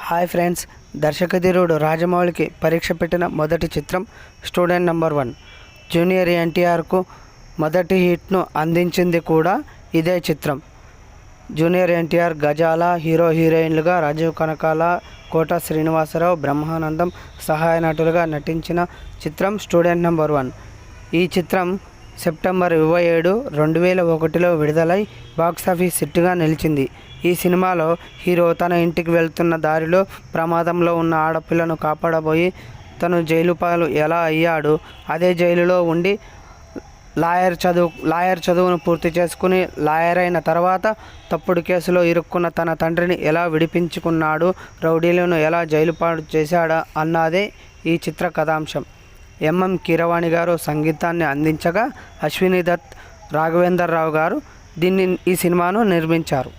Hi friends, దర్శకధీరుడు రాజమౌళికి పరీక్ష పెట్టిన మొదటి చిత్రం స్టూడెంట్ నెంబర్ 1. జూనియర్ ఎన్టీఆర్కు మొదటి హిట్ను అందించింది కూడా ఇదే చిత్రం. జూనియర్ ఎన్టీఆర్, గజాల హీరో హీరోయిన్లుగా రాజీవ్ కనకాల, కోట శ్రీనివాసరావు, బ్రహ్మానందం సహాయ నటులుగా నటించిన చిత్రం స్టూడెంట్ నెంబర్ 1. ఈ చిత్రం సెప్టెంబర్ 27, 2001లో విడుదలై బాక్సాఫీస్ హిట్గా నిలిచింది. ఈ సినిమాలో హీరో తన ఇంటికి వెళ్తున్న దారిలో ప్రమాదంలో ఉన్న ఆడపిల్లను కాపాడబోయి తను జైలు పాలు ఎలా అయ్యాడు, అదే జైలులో ఉండి లాయర్ చదువును పూర్తి చేసుకుని లాయర్ అయిన తర్వాత తప్పుడు కేసులో ఇరుక్కున్న తన తండ్రిని ఎలా విడిపించుకున్నాడు, రౌడీలను ఎలా జైలు పాలు చేశాడా అన్నదే ఈ చిత్ర కథాంశం. ఎంఎం కీరవాణి గారు సంగీతాన్ని అందించగా, అశ్విని దత్, రాఘవేందర్ రావు గారు ఈ సినిమాను నిర్మించారు.